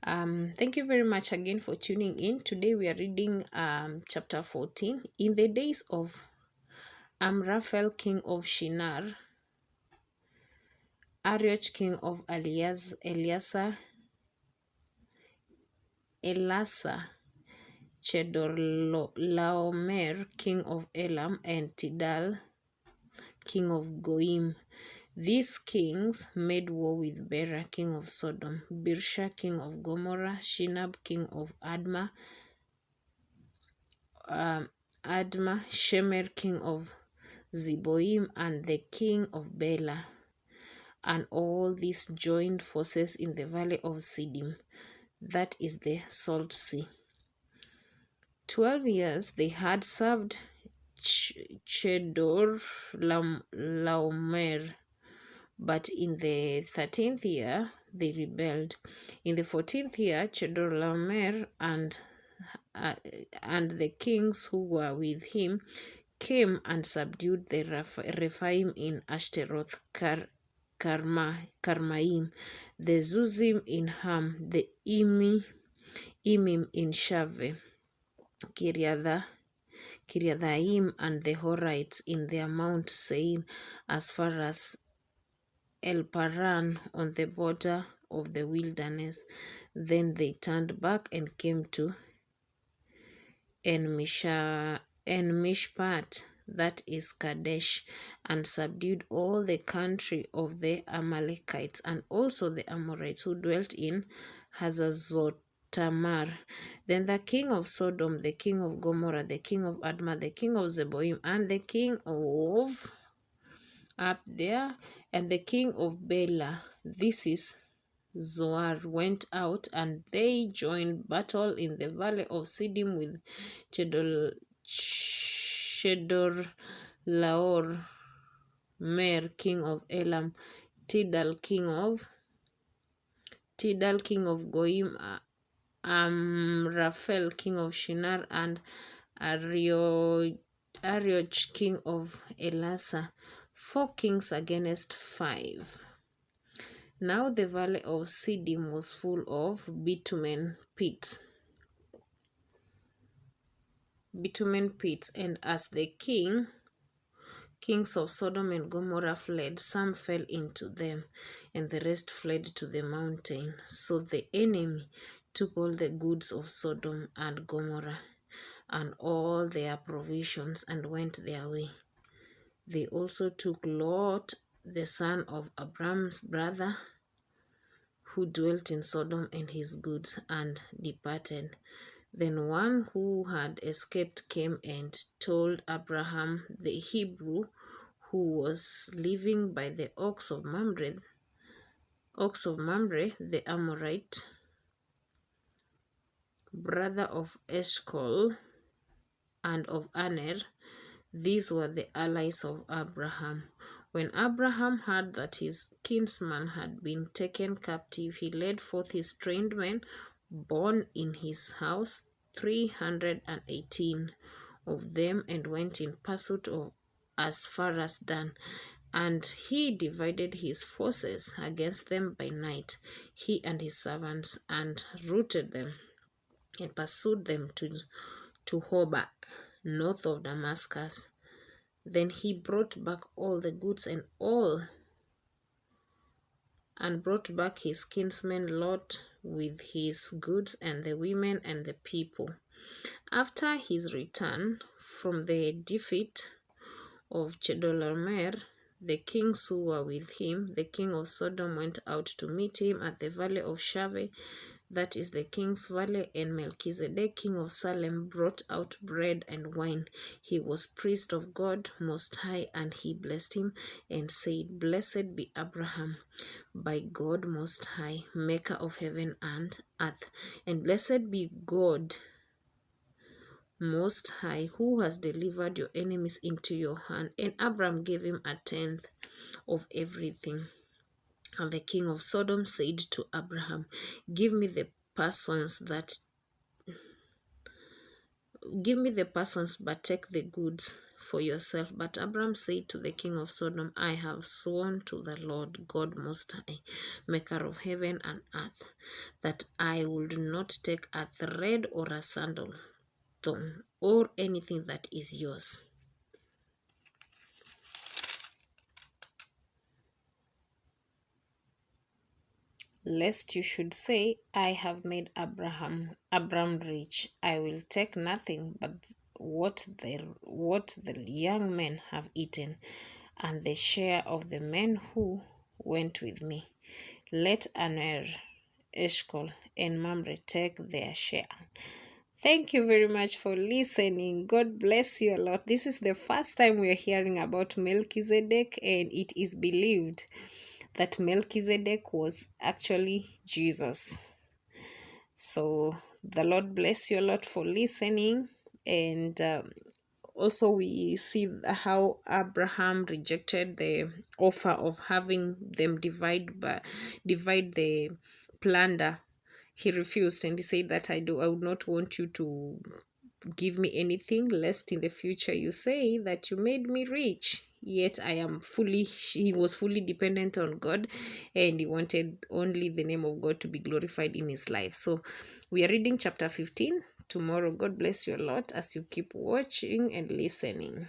Thank you very much again for tuning in. Today we are reading chapter 14. In the days of Amraphel, king of Shinar, Arioch, king of Elasa, Chedorlaomer, king of Elam, and Tidal, king of Goim. These kings made war with Bera, king of Sodom, Birsha, king of Gomorrah, Shinab, king of Admah, Shemer, king of Zeboim, and the king of Bela. And all these joined forces in the valley of Siddim, that is the Salt Sea. 12 years they had served Chedorlaomer, but in the 13th year they rebelled. In the 14th year, Chedorlaomer and the kings who were with him came and subdued the Rephaim in Ashtaroth, Karmaim, the Zuzim in Ham, the Emim in Shaveh, Kiriathaim, and the Horites in their Mount Seir, as far as El Paran on the border of the wilderness. Then they turned back and came to En-Mishpat, that is Kadesh, and subdued all the country of the Amalekites, and also the Amorites who dwelt in Hazazotamar. Then the king of Sodom, the king of Gomorrah, the king of Admah, the king of Zeboim, and the king of up there, and the king of Bela, this is Zoar, went out, and they joined battle in the valley of Siddim with Chedorlaomer, king of Elam, Tidal, king of Goim, Amraphel, king of Shinar, and Arioch, king of Elasa. 4 kings against 5. Now the valley of Siddim was full of bitumen pits, and as the kings of Sodom and Gomorrah fled, some fell into them, and the rest fled to the mountain. So the enemy took all the goods of Sodom and Gomorrah, and all their provisions, and went their way. They also took Lot, the son of Abram's brother, who dwelt in Sodom, and his goods, and departed. Then one who had escaped came and told Abraham the Hebrew, who was living by the oaks of Mamre, the Amorite, brother of Eshcol and of Aner. These were the allies of Abraham. When Abraham heard that his kinsman had been taken captive, he led forth his trained men born in his house, 318 of them, and went in pursuit of as far as Dan. And he divided his forces against them by night, he and his servants, and routed them and pursued them to Hobah, north of Damascus. Then he brought back all the goods and brought back his kinsman Lot with his goods, and the women and the people. After his return from the defeat of Chedorlaomer, the kings who were with him, the king of Sodom, went out to meet him at the valley of Shaveh, that is the king's valley, and Melchizedek, king of Salem, brought out bread and wine. He was priest of God Most High, and he blessed him and said, Blessed be Abraham by God Most High, maker of heaven and earth, and blessed be God Most High, who has delivered your enemies into your hand. And Abraham gave him 1/10 of everything. And the king of Sodom said to Abraham, Give me the persons that give me the persons, but take the goods for yourself. But Abram said to the king of Sodom, I have sworn to the Lord God Most High, maker of heaven and earth, that I would not take a thread or a sandal thong or anything that is yours. Lest you should say, I have made Abram rich. I will take nothing but what the young men have eaten, and the share of the men who went with me. Let Aner, Eshcol, and Mamre take their share. Thank you very much for listening. God bless you a lot. This is the first time we are hearing about Melchizedek, and it is believed that Melchizedek was actually Jesus. So the Lord bless you a lot for listening. And also we see how Abraham rejected the offer of having them divide the plunder. He refused, and he said that I would not want you to give me anything, lest in the future you say that you made me rich. Yet he was fully dependent on God, and he wanted only the name of God to be glorified in his life. So we are reading chapter 15 tomorrow. God bless you a lot as you keep watching and listening.